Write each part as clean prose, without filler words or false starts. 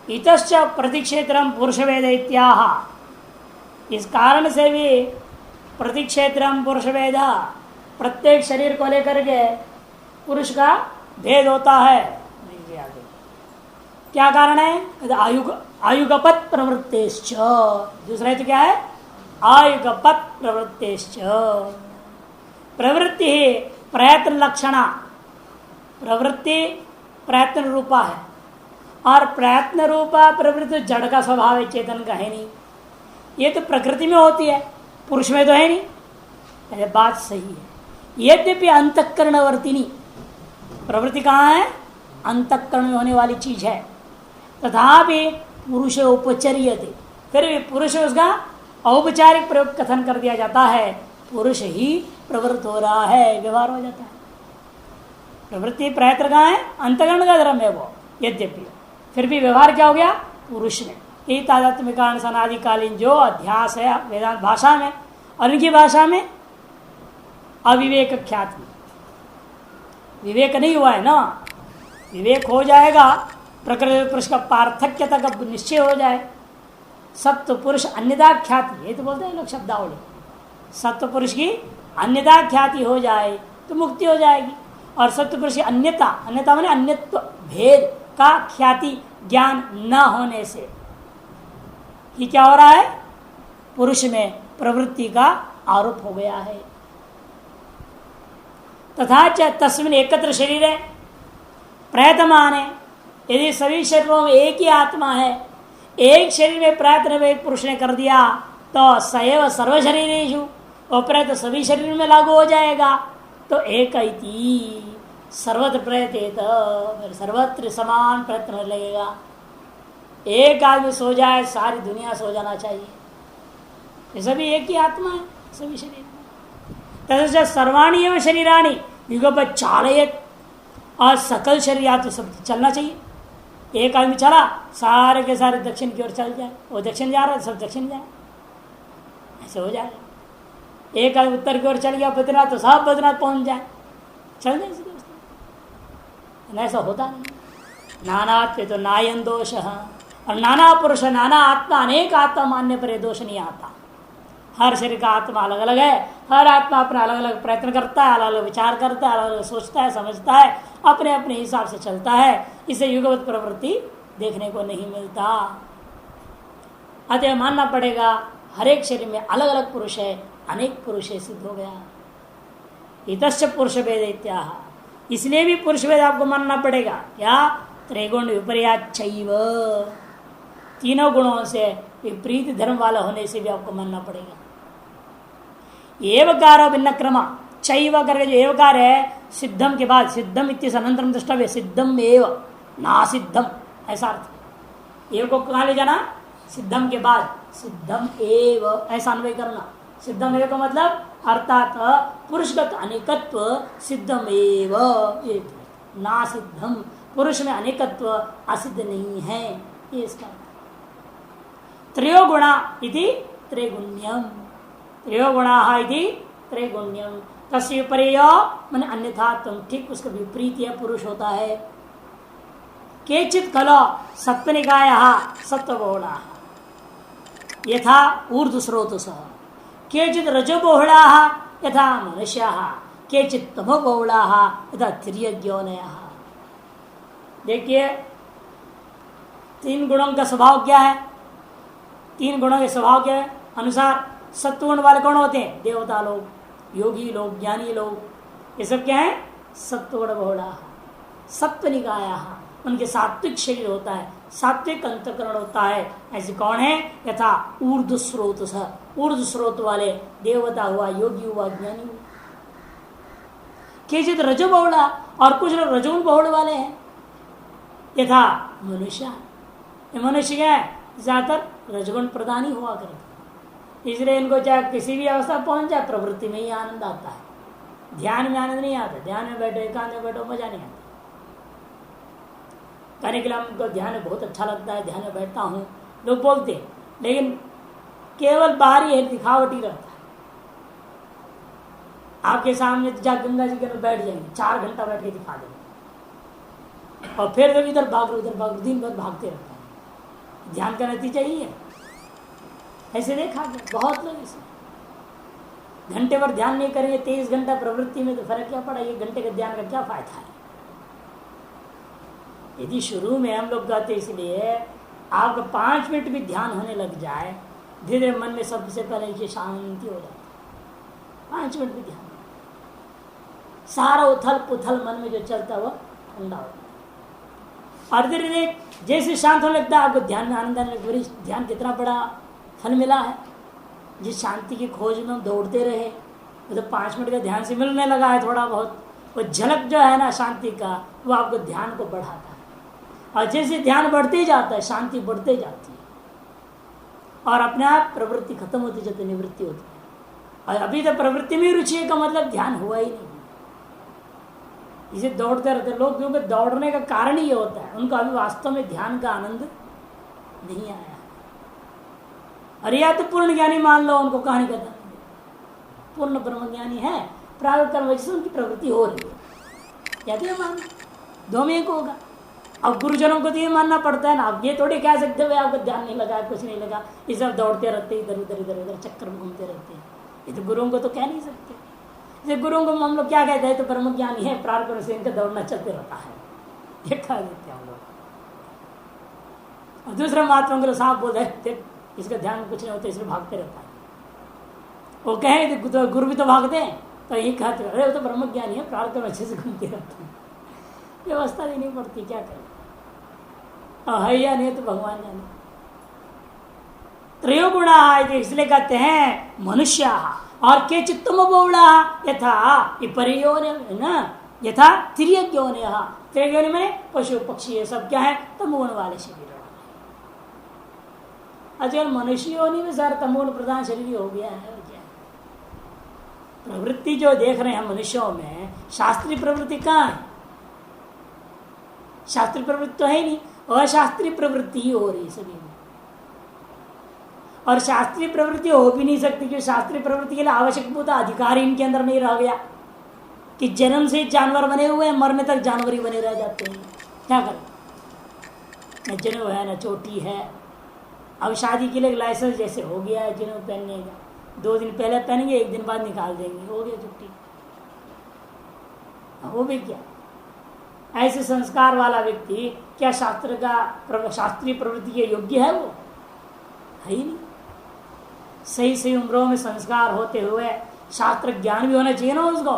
इतश्च प्रतिक्षेत्रम पुरुष वेद इत्याह, इस कारण से भी प्रतिक्षेत्रम पुरुष वेद, प्रत्येक शरीर को लेकर के पुरुष का भेद होता है। क्या कारण है? आयुगपत प्रवृत्तेश्च, दूसरा तो क्या है? आयुगपत प्रवृत्तेश्च। प्रवृत्ति ही प्रयत्न लक्षणा, प्रवृत्ति प्रयत्न रूपा है, और प्रयत्न रूपा प्रवृत्ति जड़ का स्वभाव है, चेतन का है नहीं। ये तो प्रकृति में होती है, पुरुष में तो है नहीं। अरे बात सही है। यद्यपि अंतःकरणवर्तिनी प्रवृत्ति कहाँ है? अंतःकरण में होने वाली चीज है। तथापि पुरुष उपचर्यते, फिर भी पुरुष उसका औपचारिक प्रयोग कथन कर दिया जाता है। पुरुष ही प्रवृत्त हो रहा है, व्यवहार हो जाता है। प्रवृत्ति प्रयत्न कहाँ है? अंतःकरण का धर्म है वो, यद्यपि फिर भी व्यवहार क्या हो गया? पुरुष में। यही तादात्म्य कारण सनादिकालीन जो अध्यास है वेदांत भाषा में, और उनकी भाषा में अविवेक ख्याति। विवेक नहीं हुआ है ना, विवेक हो जाएगा, प्रकृति पुरुष का पार्थक्य तक निश्चय हो जाए। सत्व पुरुष अन्यथा ख्याति, ये तो बोलते हैं लोग शब्दावली, सत्व पुरुष की अन्यथा ख्याति हो जाए तो मुक्ति हो जाएगी। और सत्व पुरुष की अन्यता, अन्यता माने अन्यत्व भेद का ख्याति ज्ञान न होने से ही क्या हो रहा है? पुरुष में प्रवृत्ति का आरोप हो गया है। तथा च तस्मिन् एकत्र शरीर है प्रयतमान है। यदि सभी शरीरों में एक ही आत्मा है, एक शरीर में प्रयत्न में एक पुरुष ने कर दिया तो सएव सर्व शरीरेषु, वो प्रयत्न सभी शरीर में लागू हो जाएगा। तो एक सर्वत्र प्रयतेत, सर्वत्र समान प्रयत्न लगेगा। एक आदमी सो जाए सारी दुनिया सो जाना चाहिए। ये सभी एक ही आत्मा है सभी शरीर में। तथा सर्वाणी एवं शरीराणी युगपत् चालयत, और सकल शरीर तो सब चलना चाहिए। एक आदमी चला सारे के सारे दक्षिण की ओर चल जाए, वो दक्षिण जा रहा है सब दक्षिण जाए, ऐसे हो जाएगा। एक आदमी उत्तर की ओर चल गया बद्रीनाथ, तो सब बद्रीनाथ पहुंच जाए, चल जाए। ऐसा होता नहीं। नानात्व तो नायन दोष, और नाना पुरुष नाना आत्मा, अनेक आत्मा मानने पर यह दोष नहीं आता। हर शरीर का आत्मा अलग अलग है, हर आत्मा अपना अलग अलग प्रयत्न करता है, अलग अलग विचार करता है, अलग अलग सोचता है, समझता है, अपने अपने हिसाब से चलता है। इसे युगपत प्रवृत्ति देखने को नहीं मिलता। अतः मानना पड़ेगा हर एक शरीर में अलग अलग पुरुष है, अनेक पुरुष है, सिद्ध हो गया। इतश्च पुरुष भेद इत्याह, इसलिए भी पुरुष भेद आपको मानना पड़ेगा। क्या? त्रिगुण विपर्याचैव, तीनों गुणों से विपरीत धर्म वाला होने से भी आपको मानना पड़ेगा। एवकारो भिन्न क्रम, चैव करके जो एवकार है सिद्धम के बाद, सिद्धम इत्यस्य अनंतरम द्रष्टव्य, सिद्धम एव ना सिद्धम, ऐसा अर्थ। एव को कहाँ ले जाना? सिद्धम के बाद, सिद्धम एव ऐसा अन्वय करना। सिद्धम एव का मतलब अर्थात पुरुषगत अनेकत्व सिद्धम एव, ना सिद्धम, पुरुष में अनेकत्व असिद्ध नहीं है, ये इसका। त्रयो गुणा इति त्रिगुण्यम, त्रयो गुणा इति त्रिगुण्यम, तस्य विपर्य मन अन्यथा तुम, ठीक उसका विपरीत यह पुरुष होता है। केचित खलो सत्वनिकाय सत्वबहुला यथा ऊर्ध्वस्रोतसः, केचित रजोबहुला यथा मनुष्याः, केचित तमोबहुला यथा तिर्यज्ञोनयः। देखिए तीन गुणों का स्वभाव क्या है? तीन गुणों के स्वभाव के अनुसार सत्वगुण वाले कौन होते हैं? देवता लोग, योगी लोग, ज्ञानी लोग, ये सब क्या है? सत्वगुण बहुला। सत्वनिकाया, उनके सात्विक शरीर होता है, सात्विक अंतकरण होता है। ऐसे कौन है? यथा ऊर्ध्व स्रोत, ऊर्ध्व स्रोत वाले देवता हुआ, योगी हुआ, ज्ञानी हुआ। केचित रजो बहुला, और कुछ लोग रजोगुण बहुल वाले हैं। यथा मनुष्य, ये मनुष्य क्या है? ज्यादातर रजगुण प्रदान ही हुआ करते, इसलिए इनको चाहे किसी भी अवस्था पहुंच जाए प्रवृत्ति में ही आनंद आता है। ध्यान में आनंद नहीं आता, ध्यान में बैठो, एकांत में बैठो, मजा नहीं आता। कहने के लिए हमको ध्यान में बहुत अच्छा लगता है, ध्यान में बैठता हूँ लोग बोलते हैं, लेकिन केवल बाहरी है, दिखावटी रहता है। आपके सामने जा गंगा जी के अंदर बैठ जाएंगे, 4 घंटा बैठ के दिखा देंगे, और फिर जब इधर भाग लो उधर भाग, दिन भर भागते रहते हैं। ध्यान का नतीजा ही है। ऐसे देखा गया बहुत लोग इसे घंटे भर ध्यान नहीं करेंगे, 23 घंटा प्रवृत्ति में, तो फर्क क्या पड़ा? 1 घंटे के ध्यान का क्या फायदा है? यदि शुरू में हम लोग कहते इसलिए आपका 5 मिनट भी ध्यान होने लग जाए, धीरे मन में सबसे पहले ये शांति हो जाती है। 5 मिनट भी ध्यान, सारा उथल पुथल मन में जो चलता है वह ठंडा हो जाता है। और धीरे धीरे जैसे शांत होने लगता है आपको ध्यान में आनंद आने लगता है। ध्यान कितना बड़ा फल मिला है। जिस शांति की खोज में हम दौड़ते रहे, तो 5 मिनट का ध्यान से मिलने लगा है थोड़ा बहुत, वो झलक जो है ना शांति का, वो आपको ध्यान को बढ़ाता है। और जैसे ध्यान बढ़ते जाता है, शांति बढ़ते जाती है, और अपने आप प्रवृत्ति खत्म होती जाती, निवृत्ति होती है। और अभी तो प्रवृत्ति में रुचि का मतलब ध्यान हुआ ही नहीं। इसे दौड़ते रहते लोग, क्योंकि दौड़ने का कारण ही ये होता है, उनका अभी वास्तव में ध्यान का आनंद नहीं आया। अरे या तो पूर्ण ज्ञानी मान लो उनको, कहानी कहता पूर्ण ब्रह्म ज्ञानी है, प्रारब्ध कर्म वजह से उनकी प्रवृत्ति हो रही है, क्या तो मान दो में एक होगा। अब गुरुजनों को तो ये मानना पड़ता है ना। अब ये थोड़ी कह सकते हो आपको ध्यान नहीं लगा, कुछ नहीं लगा, ये सब दौड़ते रहते इधर उधर इधर उधर चक्कर में घूमते रहते हैं, ये तो गुरुओं को तो कह नहीं सकते। जैसे गुरुओं को हम लोग क्या कहते हैं, तो ब्रह्म ज्ञानी है, प्रारब्ध कर्म से इनका दौड़ना चलते रहता है, ये कह देते हैं हम लोग। और दूसरा महात्मा को साफ बोल रहे, इसका ध्यान कुछ नहीं होता, इसलिए भागते रहता है। वो कहे तो गुरु भी तो भागते हैं, तो यही कहते अरे वो तो ब्रह्म ज्ञानी है, प्रारब्ध कर्म अच्छे से घूमते रहते हैं। व्यवस्था देनी पड़ती, क्या करें, है या नहीं तो भगवान जाने। त्रयोगुणा इसलिए कहते हैं मनुष्य, और के चित्तम बहुला यथा विपर्यो न यथा तिर्यज्ञो ने, तिर्यज्ञो में पशु पक्षी ये सब क्या है, तमोगुण वाले शरीर। आजकल मनुष्य योनि में सारा तमोगुण प्रधान शरीर हो गया है। क्या प्रवृत्ति जो देख रहे हैं मनुष्यों में, शास्त्रीय प्रवृत्ति कहाँ है? शास्त्रीय प्रवृत्ति तो है नहीं, अशास्त्रीय प्रवृत्ति ही हो रही सभी में। और शास्त्रीय प्रवृत्ति हो भी नहीं सकती, क्योंकि शास्त्रीय प्रवृत्ति के लिए आवश्यक होता अधिकार इनके अंदर नहीं रह गया, कि जन्म से जानवर बने हुए हैं, मरने तक जानवर ही बने रह जाते हैं। क्या करें, न जनेऊ है न चोटी है। अब शादी के लिए लाइसेंस जैसे हो गया है, जनेऊ पहनने का 2 दिन पहले पहनेंगे, 1 दिन बाद निकाल देंगे, हो गया छुट्टी। वो भी क्या, ऐसे संस्कार वाला व्यक्ति क्या शास्त्र का शास्त्रीय प्रवृत्ति के योग्य है? वो है ही नहीं। सही सही उम्रों में संस्कार होते हुए शास्त्र ज्ञान भी होना चाहिए ना उसको।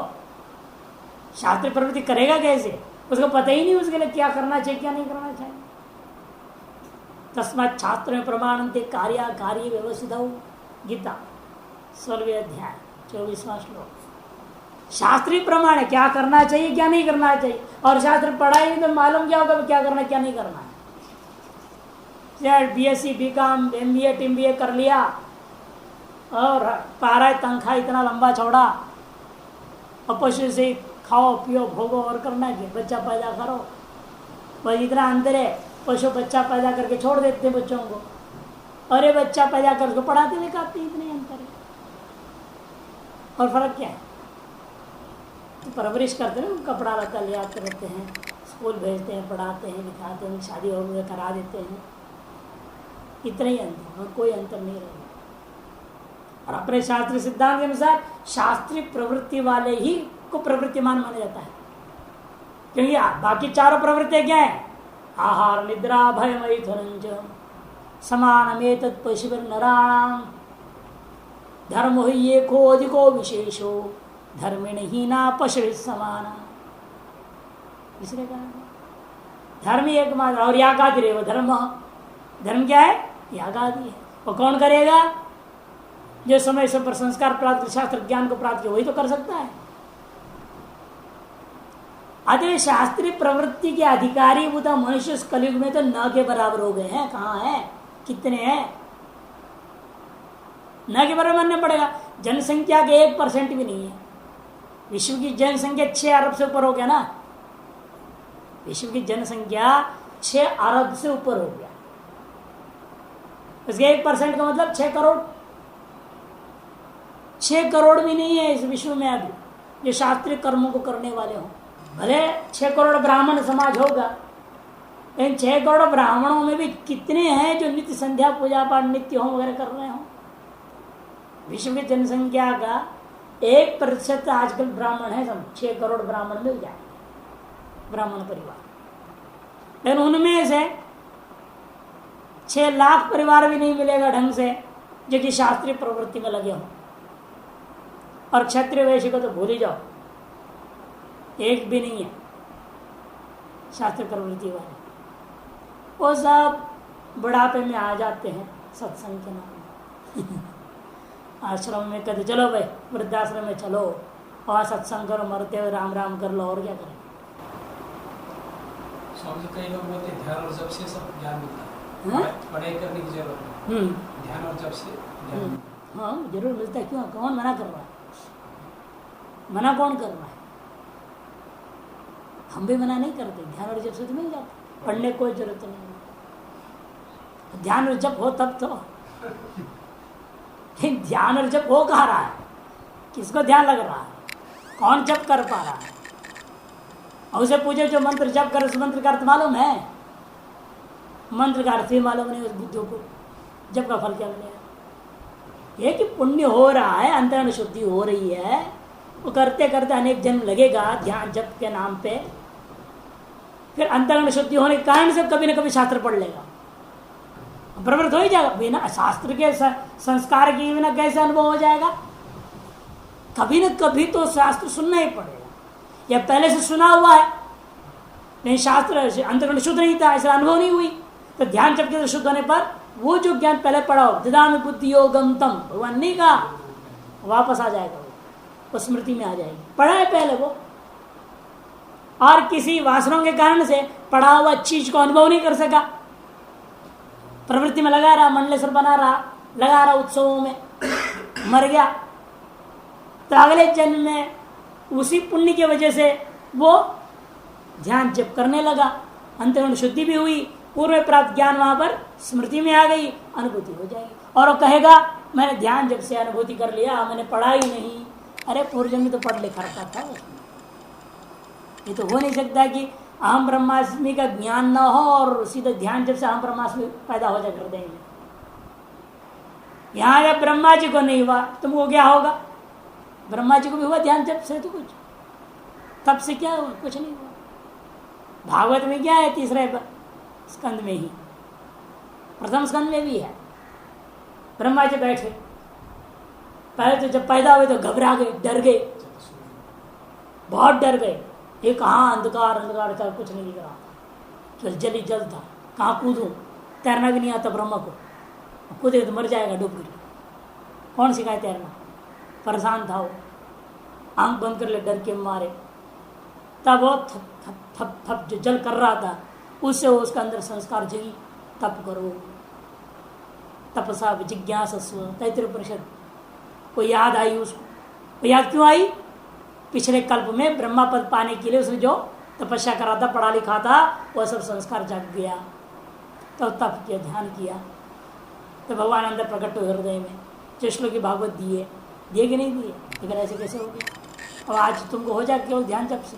शास्त्रीय प्रवृत्ति करेगा कैसे, उसको पता ही नहीं उसके लिए क्या करना चाहिए क्या नहीं करना चाहिए। तस्मात् छात्र में प्रमाणन्ते कार्य कार्य व्यवस्थित हो। गीता 16वें अध्याय 24वां श्लोक। शास्त्रीय प्रमाण है क्या करना चाहिए क्या नहीं करना चाहिए, और शास्त्र पढ़ाई नहीं तो मालूम क्या होगा क्या करना क्या नहीं करना है। BSc BCom MBA TMBA कर लिया और पारा तनख्वाह इतना लंबा चौड़ा, और पशु से खाओ पियो भोगो और करना क्या, बच्चा पैदा करो, बस इतना अंतर है। पशु बच्चा पैदा करके छोड़ देते हैं बच्चों को, अरे बच्चा पैदा कर उसको पढ़ाते लिखाते, इतने अंतर है। और फर्क क्या है, तो परवरिश करते हैं, कपड़ा लता ले आते रहते हैं, स्कूल भेजते हैं, पढ़ाते हैं, लिखाते हैं, शादी हो गई करा देते हैं, इतना ही अंतर, और कोई अंतर नहीं रहेगा। और अपने शास्त्रीय सिद्धांत के अनुसार शास्त्रीय प्रवृत्ति वाले ही को प्रवृत्तिमान माना जाता है, क्योंकि बाकी चारों प्रवृत्तियां क्या है, आहार निद्रा भय मैथुन समानमेतत् पशुभिर्नराणां धर्मो हि एको अधिको विशेषो धर्मिण हीना पशु समाना। इसलिए कहा धर्म एक मात्र, और यागादि रेव धर्म, धर्म क्या है, यागादि है। वो कौन करेगा, जो समय समय पर संस्कार प्राप्त शास्त्र ज्ञान को प्राप्त किया वही तो कर सकता है। अतः शास्त्रीय प्रवृत्ति के अधिकारी भूता मनुष्य इस कलयुग में तो न के बराबर हो गए हैं। कहाँ है, कितने हैं, न के बराबर मानना पड़ेगा। जनसंख्या के 1% भी नहीं है। विश्व की जनसंख्या 6 अरब से ऊपर हो गया ना, विश्व की जनसंख्या 6 अरब से ऊपर हो गया, इसके 1% का मतलब 6 करोड़। 6 करोड़ भी नहीं है इस विश्व में अभी जो शास्त्रीय कर्मों को करने वाले हों। भले 6 करोड़ ब्राह्मण समाज होगा, इन 6 करोड़ ब्राह्मणों में भी कितने हैं जो नित्य संध्या पूजा पाठ नित्य होम वगैरह कर रहे हो? विश्व की जनसंख्या का 1% आजकल ब्राह्मण है। सब 6 करोड़ ब्राह्मण मिल जाए, ब्राह्मण परिवार। लेकिन उनमें से 6 लाख परिवार भी नहीं मिलेगा ढंग से जो कि शास्त्रीय प्रवृत्ति में लगे हों। और क्षत्रिय वैश्य को तो भूल ही जाओ, एक भी नहीं है शास्त्रीय प्रवृत्ति वाले। वो सब बुढ़ापे में आ जाते हैं सत्संग के नाम में। आश्रम में कहते चलो भाई वृद्धाश्रम में चलो और सत्संग करो, मरते हुए राम राम कर लो, और क्या करें। कई लोग बोलते हैं ध्यान और जप से सब ज्ञान मिलता है, पढ़ाई करने की जरूरत नहीं, ध्यान और जप से ज्ञान। हाँ जरूर मिलता है। क्यों, कौन मना कर रहा है? मना कौन कर रहा है? हम भी मना नहीं करते, ध्यान और जप से तो मिल जाता, पढ़ने की कोई जरूरत नहीं। ध्यान और जप हो तब तो। ध्यान और जप हो कहा रहा है? किसको ध्यान लग रहा है? कौन जप कर पा रहा है? और उसे पूछे जो मंत्र जप कर, उस मंत्र का अर्थ मालूम है? मंत्र का अर्थ ही मालूम नहीं उस बुद्धों को, जप का फल क्या मिलेगा? ये कि पुण्य हो रहा है, अंतरण शुद्धि हो रही है, वो करते करते अनेक जन्म लगेगा ध्यान जप के नाम पे। फिर अंतरण शुद्धि होने के कारण से कभी न कभी शास्त्र पढ़ लेगा, प्रवृत्त हो ही जाएगा। बिना शास्त्र के संस्कार के बिना कैसे अनुभव हो जाएगा? कभी न कभी तो शास्त्र सुनना ही पड़ेगा, या पहले से सुना हुआ है नहीं, शास्त्र अंतर्गण शुद्ध नहीं था, ऐसा अनुभव नहीं हुई, तो ध्यान जप के शुद्ध होने पर वो जो ज्ञान पहले पढ़ा हो, ददामि बुद्धि योगम तम, भगवान नहीं कहा, वापस आ जाएगा, वो स्मृति में आ जाएगी। पढ़ा है पहले वो, और किसी वासनाओं के कारण से पढ़ा हुआ चीज को अनुभव नहीं कर सका, प्रवृत्ति में लगा रहा, मंडलेश्वर बना रहा, लगा रहा उत्सवों में, मर गया। तो अगले जन्म में उसी पुण्य की वजह से वो ध्यान जप करने लगा, अंतर्गुण शुद्धि भी हुई, पूर्व प्राप्त ज्ञान वहां पर स्मृति में आ गई, अनुभूति हो जाएगी। और वो कहेगा मैंने ध्यान जब से अनुभूति कर लिया, मैंने पढ़ा ही नहीं। अरे पूर्व जन्म में तो पढ़ लिखा रखा था उसमें। ये तो हो नहीं सकता कि अहम ब्रह्मास्मि का ज्ञान न हो और सीधे ध्यान जब से अहम ब्रह्मास्मि पैदा हो जाए हृदय में। यहां जब ब्रह्मा जी को नहीं हुआ, तुमको क्या होगा? ब्रह्मा जी को भी हुआ ध्यान जब से, तो कुछ तब से क्या हुआ? कुछ नहीं हुआ। भागवत में क्या है? तीसरे स्कंद में ही, प्रथम स्कंद में भी है। ब्रह्मा जी बैठे, पहले तो जब पैदा हुए तो घबरा गए, डर गए, बहुत डर गए। ये कहाँ अंधकार अंधकार था, कुछ नहीं दिख रहा था, जल ही जल था, कहाँ कूदूं? तैरना भी नहीं आता ब्रह्मा को, कूदे तो मर जाएगा डूब कर। कौन सिखाए तैरना? परेशान था वो, आंख बंद कर ले डर के मारे। तब वो थप थप थप थप जो जल कर रहा था, उससे उसका अंदर संस्कार जगी, तप करो, तपसा जिज्ञासस्व, तैत्तिरीय उपनिषद को याद आई उसको। वो याद क्यों आई? पिछले कल्प में ब्रह्मा पद पाने के लिए उसने जो तपस्या करा था, पढ़ा लिखा था, वह सब संस्कार जग गया। तो तप किया, ध्यान किया, तो भगवान अंदर प्रकट हुए हृदय में। जो श्लोक भागवत दिए कि नहीं दिए? लेकिन ऐसे कैसे हो गया? और आज तुमको हो जाए केवल ध्यान जप से?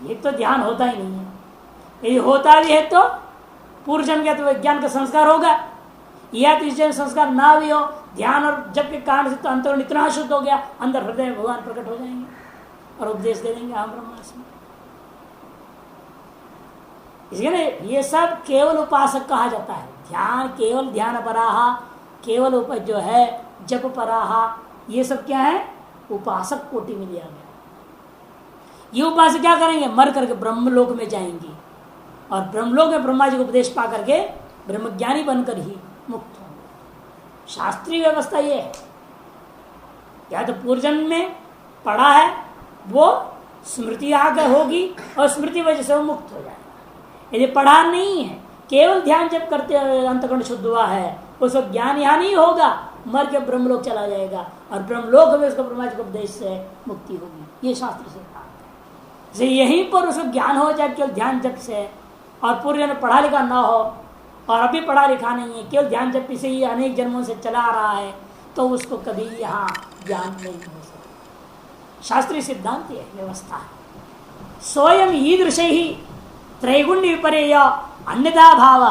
ये तो ध्यान होता ही नहीं है। यदि होता भी है तो पूर्व जन्म का तो विज्ञान का संस्कार होगा, या तो इस जन्म संस्कार ना भी हो, ध्यान और जप के कारण से तो अंतरण इतना शुद्ध हो गया, अंदर हृदय में भगवान प्रकट हो जाएंगे और उपदेश दे देंगे हम ब्रह्मास्मि। इसलिए ये सब केवल उपासक कहा जाता है। ध्यान केवल ध्यान पराहा, केवल जो है जप पराहा, ये सब क्या है? उपासक कोटि में लिया गया। ये उपासक क्या करेंगे? मर करके ब्रह्मलोक में जाएंगे, और ब्रह्मलोक में ब्रह्मा जी को उपदेश पा करके ब्रह्मज्ञानी बनकर ही मुक्त होंगे। शास्त्रीय व्यवस्था ये है। या तो पूर्वजन्म में पढ़ा है, वो स्मृति आकर होगी और स्मृति वजह से वो मुक्त हो जाएगा। यदि पढ़ा नहीं है, केवल ध्यान जप करते अंतःकरण शुद्ध हुआ है, उसको ज्ञान यहाँ नहीं होगा, मर के ब्रह्मलोक चला जाएगा, और ब्रह्मलोक में उसको ब्रह्मा जी के उपदेश से मुक्ति होगी। ये शास्त्र से कहा। यहीं पर उसको ज्ञान हो जाए केवल ध्यान जप से, और पूर्व में पढ़ा लिखा ना हो और अभी पढ़ा लिखा नहीं है, केवल ध्यान जप से ही अनेक जन्मों से चला आ रहा है, तो उसको कभी यहाँ ज्ञान नहीं हो सकता। शास्त्रीय सिद्धांत है, व्यवस्था है। स्वयं ईदृश ही त्रैगुण्य विपर्य अन्यथा भाव,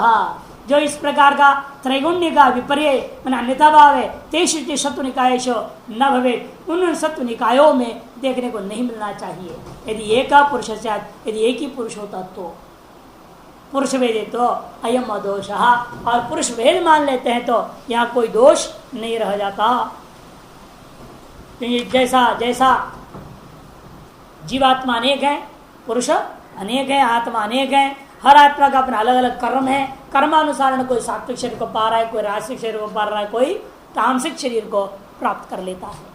जो इस प्रकार का त्रैगुण्य का विपर्य मान अन्यथा भाव है, तेषु सत्व निकायेषु न भवे, उन सत्व निकायों में देखने को नहीं मिलना चाहिए। यदि एक पुरुष यदि एक ही पुरुष होता तो पुरुष भेदे तो अयम अदोष, और पुरुष भेद मान लेते हैं तो यहाँ कोई दोष नहीं रह जाता। जैसा जैसा जीवात्मा अनेक है, पुरुष अनेक है, आत्मा अनेक है, हर आत्मा का अपना अलग अलग कर्म है, कर्मानुसार कोई सात्विक शरीर को पा रहा है, कोई राजसिक शरीर को पा रहा है, कोई तामसिक शरीर को प्राप्त कर लेता है।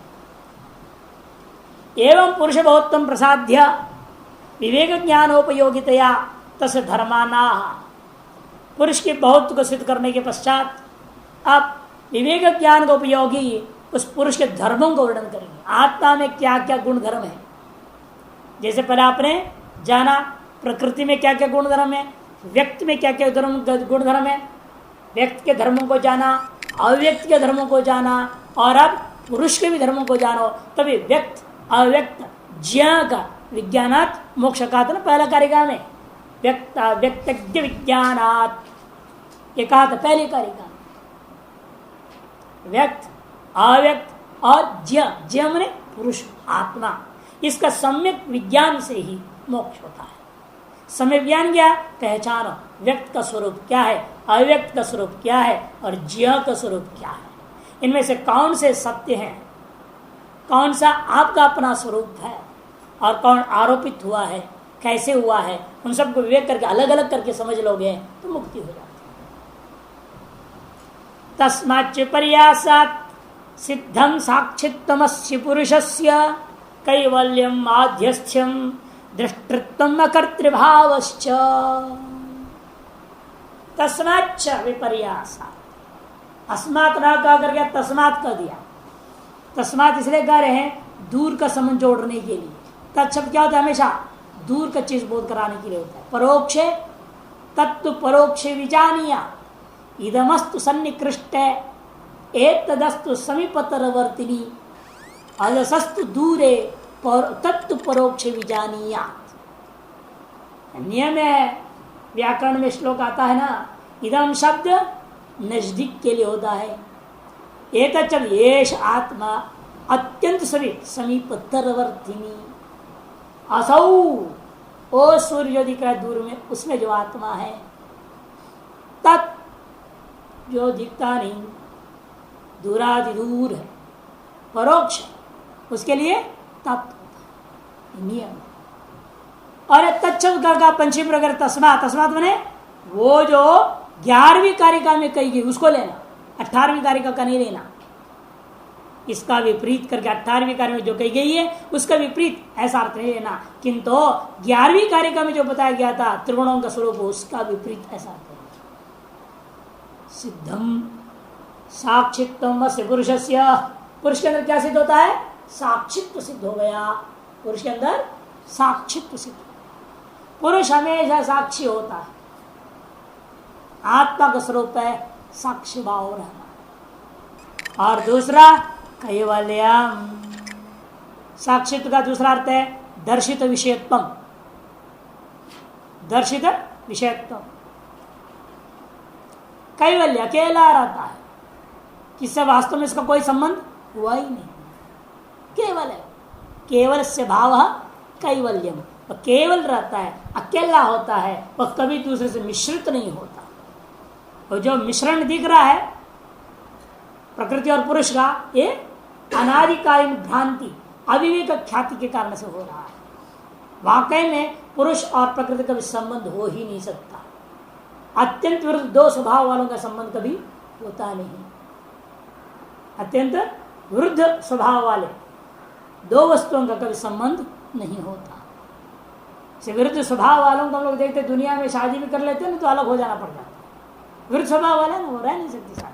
एवं पुरुष बहुत्तम प्रसाद्य विवेक ज्ञानोपयोगितया तस् धर्माना, पुरुष के बहुत को सिद्ध करने के पश्चात आप विवेक ज्ञान का उपयोगी उस पुरुष के धर्मों को वर्णन करेंगे। आत्मा में क्या क्या गुण धर्म है, जैसे पहले आपने जाना प्रकृति में क्या क्या गुण धर्म है, व्यक्ति में क्या क्या गुण धर्म है, व्यक्ति के धर्मों को जाना, अव्यक्त के धर्मों को जाना, और अब पुरुष के भी धर्मों को जानो, तभी व्यक्त अव्यक्त ज्ञा का विज्ञानात् मोक्ष का था ना पहला कारिका में, व्यक्त व्यक्तज्ञ विज्ञानात् ये कहा था पहले कारिका। व्यक्त अव्यक्त और ज्ञ मने पुरुष आत्मा, इसका सम्यक विज्ञान से ही मोक्ष होता है। सम्यक विज्ञान क्या, पहचानो व्यक्त का स्वरूप क्या है, अव्यक्त का स्वरूप क्या है, और ज्ञ का स्वरूप क्या है, इनमें से कौन से सत्य हैं, कौन सा आपका अपना स्वरूप है और कौन आरोपित हुआ है, कैसे हुआ है, उन सबको विवेक करके अलग अलग करके समझ लोगे तो मुक्ति हो जाती है। तस्माच्च पर्यासात् सिद्धम साक्षित्वमस्य पुरुषस्य कैवल्यम आध्यस्थ्यम दृष्टृत्वम अकर्तृभावश्च। तस्माच्च विपर्यासात्, अस्मात् न कह करके तस्मात् कह दिया। तस्मात् इसलिए कह रहे हैं दूर का संबंध जोड़ने के लिए। तत्शब्द क्या होता है, हमेशा दूर का चीज बोध कराने के लिए होता है। परोक्षे तत्व परोक्षे विजानीया इदमस्तु सन्निकृष्ट एतदस्तु समीपतरवर्तिनी अदसस्तु दूरे तत्व परोक्ष विजानीयात। नियम है व्याकरण में श्लोक आता है ना, इदम शब्द नजदीक के लिए होता है, एतच्च येष आत्मा अत्यंत समीपतरवर्तिनी, असौ ओ सूर्य दिख रहा है दूर में, उसमें जो आत्मा है, तत् जो दिखता नहीं दूराधिदूर है, परोक्ष उसके लिए तत्व नियम। और तत्शब्द का पंचमी प्रकार तस्मात्, तस्मात् माने वो जो 11वीं कारिका में कही गई उसको लेना, 18वीं कारिका का नहीं लेना। इसका विपरीत करके 18वीं कारिका में जो कही गई है उसका विपरीत ऐसा अर्थ नहीं लेना, किंतु 11वीं कारिका में जो बताया गया था त्रिगुणों का स्वरूप उसका विपरीत ऐसा अर्थ है। सिद्धम साक्षित्वम अस्य पुरुषस्य, पुरुष के अंदर क्या सिद्ध होता है, साक्षित्व सिद्ध हो गया। पुरुष के अंदर साक्षित्व सिद्ध, पुरुष हमेशा साक्षी होता है, आत्मा का स्वरूप है साक्षी भाव रहना। और दूसरा कैवल्यम, साक्षित्व का दूसरा अर्थ है दर्शित विषयत्व, दर्शित विषयत्व। कैवल्य अकेला रहता है, किससे वास्तव में इसका कोई संबंध हुआ ही नहीं, केवल है, केवल से भाव कैवल्यम, वह केवल रहता है, अकेला होता है, वह कभी दूसरे से मिश्रित नहीं होता। और जो मिश्रण दिख रहा है प्रकृति और पुरुष का, ये अनादिकालीन भ्रांति अविवेक ख्याति के कारण से हो रहा है। वाकई में पुरुष और प्रकृति का भी संबंध हो ही नहीं सकता, अत्यंत विरुद्ध दो स्वभाव वालों का संबंध कभी होता नहीं। अत्यंत विरुद्ध स्वभाव वाले दो वस्तुओं का कभी संबंध नहीं होता। से विरुद्ध स्वभाव वालों को हम लोग देखते दुनिया में, शादी भी कर लेते हैं ना तो अलग हो जाना पड़ जाता है। विरुद्ध स्वभाव वाला ना वो रह नहीं सकती साथ,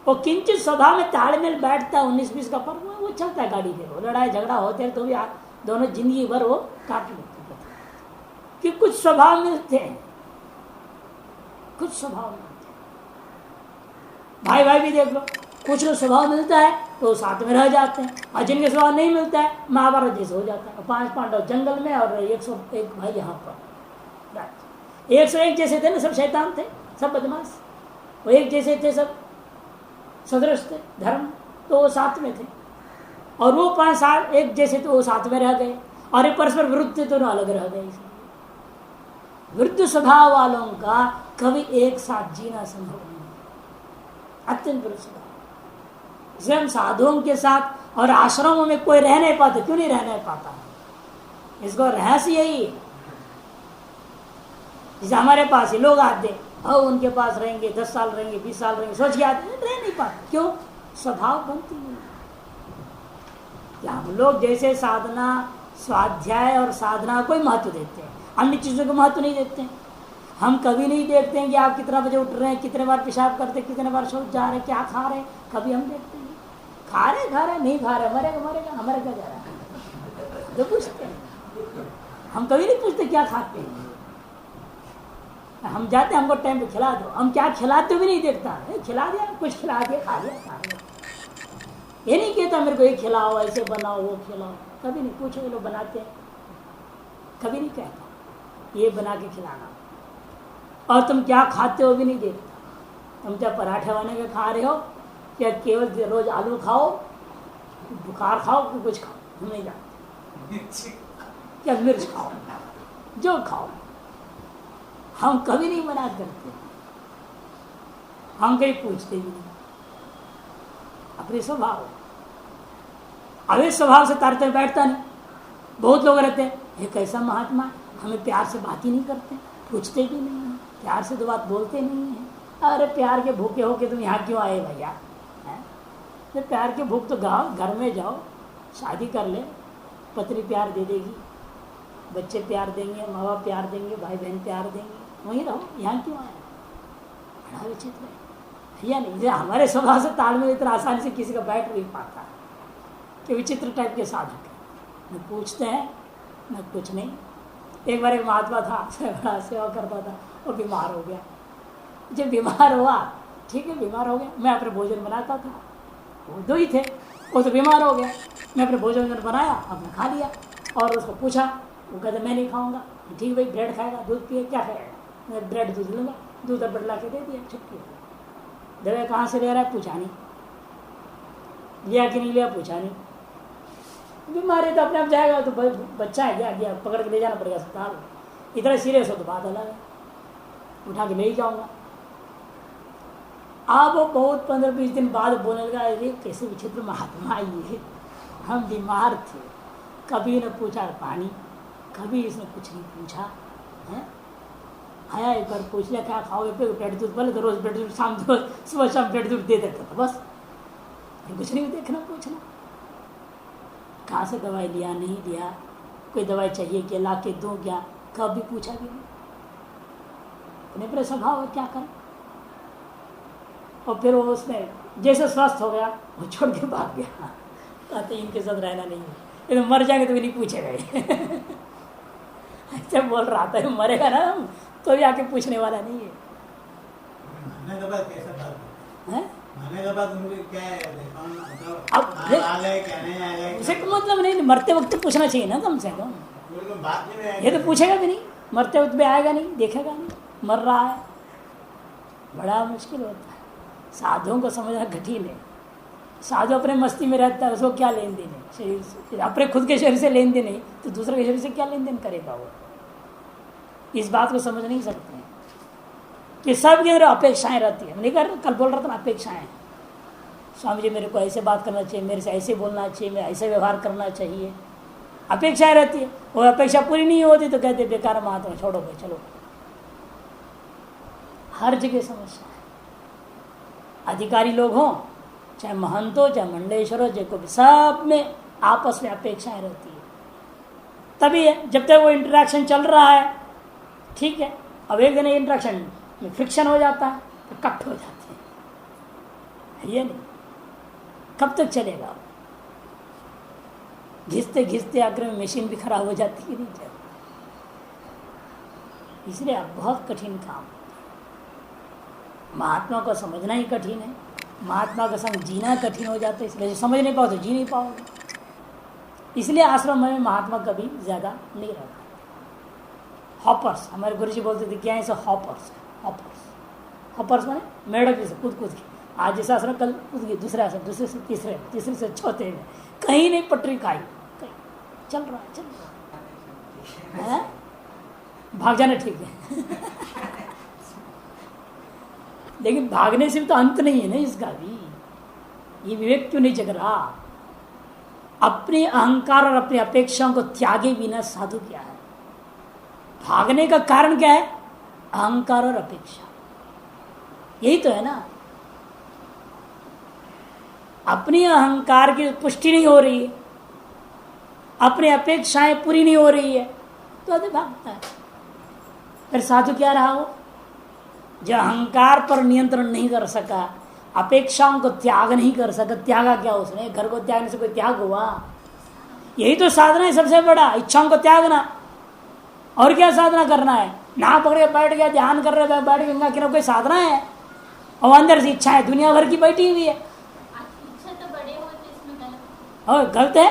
वो किंचित स्वभाव में तालमेल बैठता है, 19-20 का फर्क वो चलता है गाड़ी पे, वो लड़ाई झगड़ा होते हैं तो भी दोनों जिंदगी भर वो काट लेते हैं। कि कुछ स्वभाव मिलते हैं, कुछ स्वभाव मिलते हैं, भाई भाई भी देख लो, कुछ को स्वभाव मिलता है तो साथ में रह जाते हैं, और जिनके स्वभाव नहीं मिलता है महाभारत जैसे हो जाता है, 5 पांडव जंगल में और 101 भाई यहाँ पर, 101 जैसे थे ना, सब शैतान थे, सब बदमाश, वो एक जैसे थे, सब सदृश थे धर्म, तो वो साथ में थे। और वो 5 साल एक जैसे थे, वो साथ में रह गए, और ये परस्पर विरुद्ध थे, दोनों अलग रह गए। विरुद्ध स्वभाव वालों का कभी एक साथ जीना संभव नहीं, अत्यंत विरुद्ध स्वभाव। इसलिए हम साधुओं के साथ और आश्रमों में कोई रह नहीं पाते। क्यों नहीं रहने पाता? इसको रहस्य यही है। जैसे हमारे पास ही लोग आते, और उनके पास रहेंगे 10 साल रहेंगे, 20 साल रहेंगे, सोच के आते रह नहीं पाते। क्यों? स्वभाव बनती नहीं। हम लोग जैसे साधना, स्वाध्याय और साधना को ही महत्व देते हैं, अन्य चीजों को महत्व नहीं देते हैं। हम कभी नहीं देखते हैं कि आप कितना बजे उठ रहे हैं, कितने बार पेशाब करते, कितने बार शौच जा रहे हैं, क्या खा रहे हैं, कभी हम देखते हैं? खा रहे नहीं खा रहे, मरेगा मरेगा, हमारे क्या जा रहा है, जो पूछते हैं। हम कभी नहीं पूछते क्या खाते हैं। हम जाते हैं, हमको टाइम पे खिला दो, हम क्या खिलाते भी नहीं देखता, खिला दिया, कुछ खिला दिया, खा लिया, खा लिया। ये नहीं कहता मेरे को ये खिलाओ, ऐसे बनाओ, वो खिलाओ, कभी नहीं। पूछो, ये लोग बनाते हैं, कभी नहीं कहता ये बना के खिलाना। और तुम क्या खाते हो भी नहीं देखता। तुम क्या पराठे बना के खा रहे हो, क्या केवल रोज आलू खाओ, बुखार खाओ, कुछ खाओ, हम नहीं जानते। क्या मिर्च खाओ, जो खाओ, हम कभी नहीं मना करते, हम कहीं पूछते भी नहीं। अपने स्वभाव, अभी स्वभाव से तारतम्य बैठता नहीं। बहुत लोग रहते हैं, ये कैसा महात्मा, हमें प्यार से बात ही नहीं करते, पूछते भी नहीं है, प्यार से तो बात बोलते नहीं है। अरे प्यार के भूखे होके तुम यहाँ क्यों आए भैया? तो प्यार के भूख तो घर में जाओ, शादी कर ले, पत्नी प्यार दे देगी, बच्चे प्यार देंगे, माँ बाप प्यार देंगे, भाई बहन प्यार देंगे, वहीं रहो, यहाँ क्यों आए? बड़ा विचित्र है या नहीं? हमारे स्वभाव से तालमेल इतना आसानी से किसी का बैठ नहीं पाता कि विचित्र टाइप के साधक न पूछते हैं न कुछ नहीं। एक बार एक महात्मा था, बड़ा सेवा करता था, वो बीमार हो गया। जब बीमार हुआ, ठीक है बीमार हो गया, मैं अपने भोजन बनाता था, वो 2 ही थे, वो तो बीमार हो गया, मैं अपने भोजन बनाया, अपने खा लिया। और उसको पूछा, वो कहते मैं नहीं खाऊंगा। ठीक भाई, ब्रेड खाएगा, दूध पिए, क्या खाएगा? मैं ब्रेड दूध लूँगा, दूध और ब्रेड ला के दे दिया, छुट्टी। दवाई कहाँ से ले रहा है? पूछा नहीं, लिया कि नहीं लिया, पूछा नहीं। बीमारी तो अपने आप जाएगा, तो बच्चा है, गया पकड़ के ले जाना पड़ेगा अस्पताल। इतना सीरियस हो तो बात अलग है, उठा के ले ही जाऊंगा। अब वो बहुत 15-20 दिन बाद बोलने लगा, अरे कैसे विचित्र महात्मा ये, हम बीमार थे, कभी न पूछा पानी, कभी इसने कुछ नहीं पूछा है। आया एक बार पूछ लिया क्या खाओगे, ब्रेड दूध, बोले तो रोज ब्रेड दूध, शाम सुबह शाम ब्रेड दूध दे देता था, बस कुछ नहीं देखना पूछना। कहाँ से दवाई लिया, नहीं लिया, कोई दवाई चाहिए क्या, ला के दूँ क्या, कभी पूछा भी नहीं। अपने पर स्वभाव है, क्या करें। और फिर वो उसमें जैसे स्वस्थ हो गया, वो छोड़ के भाग गया, कहते इनके साथ रहना नहीं है, ये तो मर जाएंगे तो भी नहीं पूछेगा। ऐसे बोल रहा था, मरेगा ना हम तो भी आके पूछने वाला नहीं है। मरने के बाद कैसा बात है? मरने के बाद उनको क्या है, अब आ गए क्या नहीं आ गए, उसे मतलब नहीं, मरते वक्त पूछना चाहिए ना कम से कम। बात नहीं, ये तो पूछेगा भी नहीं, मरते वक्त भी आएगा नहीं, देखेगा नहीं, मर रहा है, बड़ा मुश्किल होता है। साधुओं को समझना कठिन है। साधु अपने मस्ती में रहता है, उसको क्या लेन देन है शरीर से, अपने खुद के शरीर से लेन देन नहीं, तो दूसरे के शरीर से क्या लेन देन करेगा वो। इस बात को समझ नहीं सकते हैं कि सब के अंदर अपेक्षाएं रहती है। नहीं कर, कल बोल रहा था ना, अपेक्षाएं। स्वामी जी मेरे को ऐसे बात करना चाहिए, मेरे से ऐसे बोलना चाहिए, मैं ऐसे व्यवहार करना चाहिए, अपेक्षाएं रहती है। वो अपेक्षा पूरी नहीं होती तो कहते बेकार महात्मा, छोड़ो भाई चलो। हर जगह समस्या है। अधिकारी लोग हों, चाहे महंत हो, चाहे मंडलेश्वर हो, चाहे कोई, सब में आपस में अपेक्षाएं रहती है। तभी है जब तक वो इंटरेक्शन चल रहा है, ठीक है। अब एक दिन इंटरेक्शन में फ्रिक्शन हो जाता है तो कट हो जाते हैं, ये नहीं, कब तक चलेगा। घिसते घिसते आखिर में मशीन भी खराब हो जाती है, नहीं चलती। इसलिए अब बहुत कठिन काम, महात्मा को समझना ही कठिन है, महात्मा का संग जीना कठिन हो जाता है। इसलिए समझ नहीं पाओ तो जी नहीं पाओगे। इसलिए आश्रम में महात्मा कभी ज़्यादा नहीं रहता। हॉपर्स, हमारे गुरुजी बोलते थे क्या है, हॉपर्स। हॉपर्स हॉपर्स माने मेढक जैसे कूद कूद के, आज जैसे आसना कल कूद गए, दूसरे आसन, दूसरे से तीसरे, तीसरे से चौथे में, कहीं नहीं पटरी खाई, कहीं चल रहा है, चल रहा है, भाग जाना ठीक है। लेकिन भागने से भी तो अंत नहीं है ना इसका भी, ये विवेक क्यों नहीं जग रहा? अपने अहंकार और अपनी अपेक्षाओं को त्यागे बिना साधु क्या है? भागने का कारण क्या है? अहंकार और अपेक्षा, यही तो है ना। अपनी अहंकार की पुष्टि नहीं हो रही है, अपनी अपेक्षाएं पूरी नहीं हो रही है, तो आदमी भागता है। फिर साधु क्या रहा वो? जो अहंकार पर नियंत्रण नहीं कर सका, अपेक्षाओं को त्याग नहीं कर सका, त्यागा क्या उसने? घर को त्यागने से कोई त्याग हुआ? यही तो साधना है सबसे बड़ा, इच्छाओं को त्यागना। और क्या साधना करना है? ना पकड़ के बैठ गया, ध्यान कर रहे बैठ के गंगा किनारे, कोई साधना है? और अंदर से इच्छा है दुनिया भर की बैठी हुई है। इच्छा तो बड़े होने इसमें गलत। और गलत है?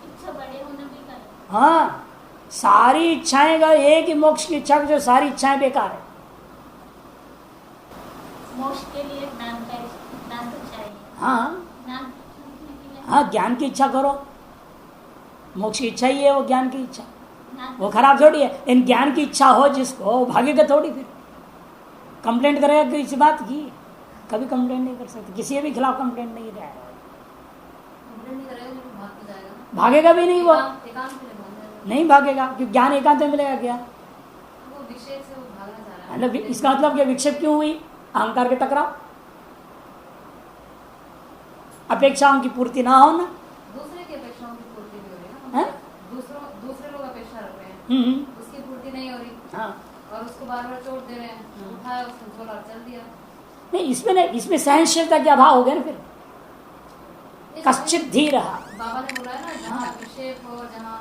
इच्छा बड़े होना भी गलत। हाँ, सारी इच्छाएं का एक ही मोक्ष की इच्छा, जो सारी इच्छाएं बेकार है। मोक्ष के लिए ज्ञान तो चाहिए। हाँ ज्ञान सीखने के लिए हाँ, ज्ञान की इच्छा करो, मोक्ष की इच्छा ही है वो, ज्ञान की इच्छा ज्ञान वो खराब थोड़ी है। इन ज्ञान की इच्छा हो जिसको, भागेगा थोड़ी, फिर कंप्लेंट करेगा किसी बात की? कभी कंप्लेंट नहीं कर सकते, किसी के भी खिलाफ कंप्लेंट नहीं रहा है, भागेगा भी नहीं वो, नहीं भागेगा, क्योंकि ज्ञान एकांत में मिलेगा क्या? मतलब इसका मतलब क्या? विक्षेप क्यों हुई? अहंकार के टकराव, अपेक्षाओं की पूर्ति ना होना। दूसरे की अपेक्षाओं की पूर्ति भी हो रही है ना, दूसरे लोग अपेक्षा रख रहे हैं, उसकी पूर्ति नहीं हो रही। हाँ। और उसको बार बार चोट दे रहे हैं, उठाया उसको बोला और चल दिया। नहीं, इसमें नहीं, इसमें सहनशीलता के अभाव हो गया ना। फिर कश्चित धीर रहा, बाबा ने बोला है ना, जहाँ विक्षेप हो, जहाँ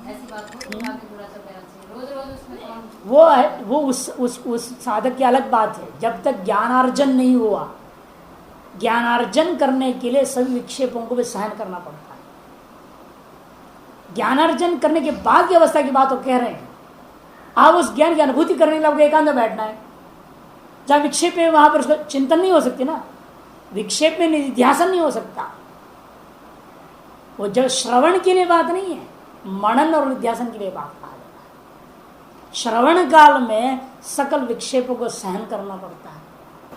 ऐसी बात हो, तो आगे बुरा चल देना चाहिए। रोज रोज उसमें कौन, वो है वो उस साधक की अलग बात है। जब तक ज्ञानार्जन नहीं हुआ, ज्ञानार्जन करने के लिए सभी विक्षेपों को भी सहन करना पड़ता है। ज्ञानार्जन करने के बाद की अवस्था की बात वो कह रहे हैं। आप उस ज्ञान की अनुभूति करने के लिए आपको एकांत में बैठना है। जहाँ विक्षेप में, वहां पर उसका चिंतन नहीं हो सकती ना, विक्षेप में निध्यासन नहीं हो सकता। वो जब श्रवण के लिए बात नहीं है, मनन और निध्यासन के लिए बात कहा जाता है। श्रवण काल में सकल विक्षेपों को सहन करना पड़ता है।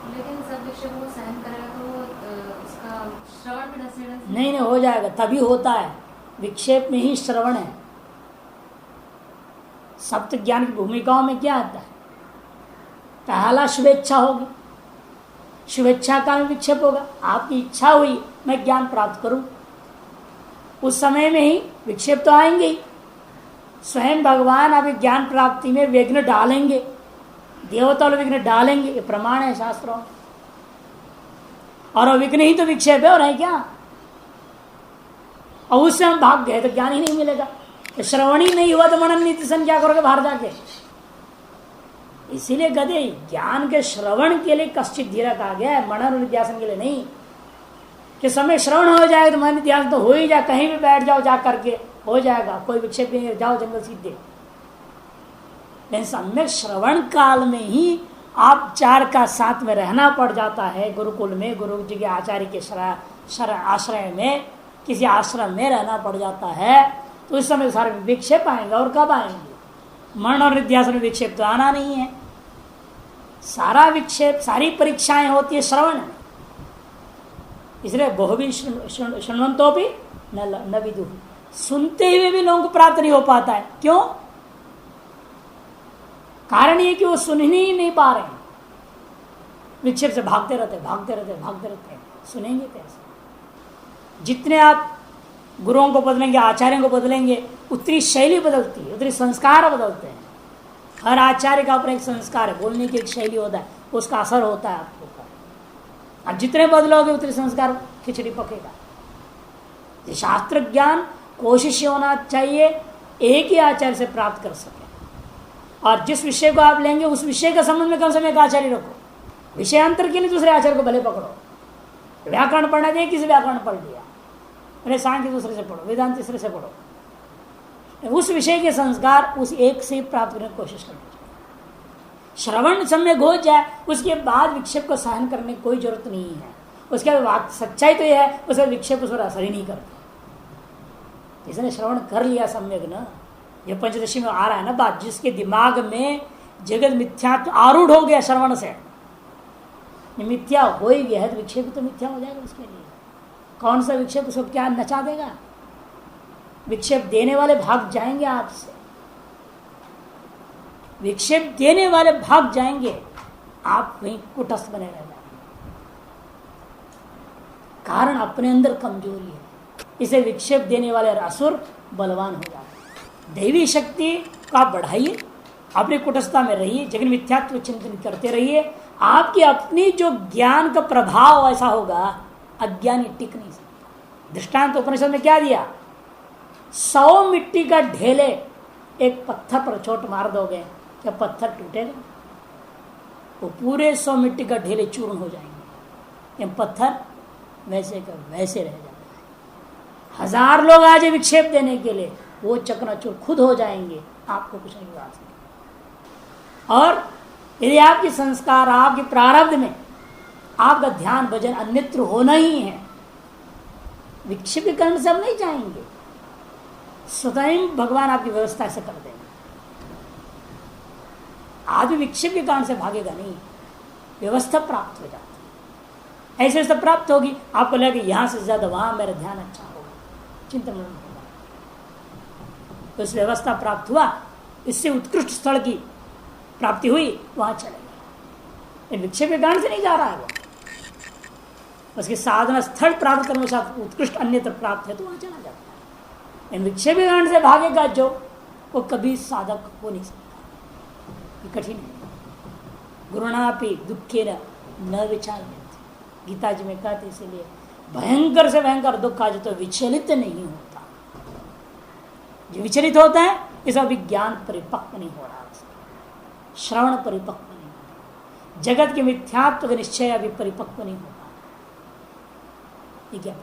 लेकिन सब विक्षेपों को सहन करेगा तो उसका श्रवण में ढसे नहीं हो जाएगा, तभी होता है। विक्षेप में ही श्रवण है। सप्त ज्ञान की भूमिकाओं में क्या आता है? पहला शुभेच्छा होगी, शुभेच्छा काल में विक्षेप होगा। आपकी इच्छा हुई मैं ज्ञान प्राप्त करूं, उस समय में ही विक्षेप तो आएंगे ही। स्वयं भगवान आपकी ज्ञान प्राप्ति में विघ्न डालेंगे, देवता लोग विघ्न डालेंगे, ये प्रमाण है शास्त्रों। और विघ्न ही तो विक्षेप है, और है क्या? और उससे हम भाग गए तो ज्ञान ही नहीं मिलेगा। तो श्रवण ही नहीं हुआ तो मनन निधिसन क्या करोगे बाहर जाके? इसीलिए गदे ज्ञान के श्रवण के लिए कश्चित धीरा कहा गया है, मनन और निध्यासन के लिए नहीं। कि समय श्रवण हो जाए तो मन निध्यासन तो हो ही जाए, कहीं भी बैठ जाओ जा करके हो जाएगा, कोई विक्षेप नहीं, जाओ जंगल सीधे। लेकिन सम्यक श्रवण काल में ही आप 4 का 7 में रहना पड़ जाता है। गुरुकुल में, गुरु जी के आचार्य के आश्रय में, किसी आश्रम में रहना पड़ जाता है, तो उस समय सारे विक्षेप आएंगे। और कब आएंगे? मन और निध्यासन में विक्षेप तो आना नहीं है। सारा विक्षेप, सारी परीक्षाएं होती है श्रवण में। इसलिए बहुवी श्रवणतो भी न विदु, सुनते हुए भी लोगों को प्राप्त नहीं हो पाता है। क्यों? कारण ये कि वो सुन ही नहीं पा रहे हैं, विक्षेप से भागते रहते हैं। सुनेंगे कैसे? जितने आप गुरुओं को बदलेंगे, आचार्यों को बदलेंगे, उतनी शैली बदलती है, उतनी संस्कार बदलते हैं। हर आचार्य का अपना एक संस्कार है, बोलने की एक शैली होता है, उसका असर होता है आपके ऊपर। अब जितने बदलोगे उतने संस्कार खिचड़ी पकेगा। शास्त्र ज्ञान कोशिश होना चाहिए एक ही आचार्य से प्राप्त कर सके। और जिस विषय को आप लेंगे उस विषय का संबंध में कम से कम एक आचार्य रखो। विषयांतर के लिए दूसरे आचार्य को भले पकड़ो। व्याकरण पढ़ना चाहिए, किसी व्याकरण पढ़ लिया, अरे सांख्य दूसरे से पढ़ो, वेदांत तीसरे से पढ़ो, उस विषय के संस्कार उस एक से प्राप्त करने की कोशिश करनी चाहिए। श्रवण सम्यक हो जाए उसके बाद विक्षेप को सहन करने की कोई जरूरत नहीं है। उसके बाद सच्चाई तो यह है उसका विक्षेप उस पर असर ही नहीं करता। इसने श्रवण कर लिया सम्यक ना, ये पंचदशी में आ रहा है ना बात, जिसके दिमाग में जगत मिथ्यात्व आरूढ़ हो गया श्रवण से, मिथ्या हो ही गया है तो विक्षेप तो मिथ्या हो जाएगा उसके लिए। कौन सा विक्षेप उसको क्या नचा देगा? विक्षेप देने वाले भाग जाएंगे आपसे, विक्षेप देने वाले भाग जाएंगे, आप वहीं कुटस्थ बने रह जाएंगे। कारण अपने अंदर कमजोरी है, इसे विक्षेप देने वाले असुर बलवान हो जाते। दैवी शक्ति को आप बढ़ाइए, अपनी कुटस्थता में रहिए, जगन मिथ्यात्व चिंतन करते रहिए। आपकी अपनी जो ज्ञान का प्रभाव ऐसा होगा, अज्ञानी टिक नहीं सकता। दृष्टांत उपनिषद में क्या दिया? 100 मिट्टी का ढेले एक पत्थर पर चोट मार दोगे, क्या पत्थर टूटेगा? वो पूरे 100 मिट्टी का ढेले चूर्ण हो जाएंगे, ये पत्थर वैसे का वैसे रह जाएगा। 1000 लोग आ जाए विक्षेप देने के लिए, वो चकनाचूर खुद हो जाएंगे, आपको कुछ नहीं आ सकता। और यदि आपके संस्कार, आपके प्रारब्ध में आपका ध्यान भजन अन्यत्र होना ही है, विक्षेप के कारण से हम नहीं जाएंगे, स्वयं भगवान आपकी व्यवस्था ऐसे कर देंगे। आदमी विक्षेप के कारण से भागेगा नहीं, व्यवस्था प्राप्त हो जाती है। ऐसे व्यवस्था प्राप्त होगी, आपको लगे यहां से ज्यादा वहां मेरा ध्यान अच्छा होगा, चिंतन होगा, तो इस व्यवस्था प्राप्त हुआ, इससे उत्कृष्ट स्थल की प्राप्ति हुई, वहां चलेगा। विक्षेप के कारण से नहीं जा रहा है वो, उसके साधना स्थल प्राप्त करने के साथ उत्कृष्ट अन्यत्र प्राप्त है तो वहां चला जाता है। इन विक्षेप के कारण से भागेगा जो, वो कभी साधक हो नहीं सकता, ये कठिन है। गुरुणापि दुखे न विचार, गीता जी में कहते, इसीलिए भयंकर से भयंकर दुख आज तो विचलित नहीं होता। जो विचलित होता है इसका विज्ञान परिपक्व नहीं हो रहा, श्रवण परिपक्व नहीं होता, जगत के मिथ्यात्व का निश्चय अभी परिपक्व नहीं होता। ये क्या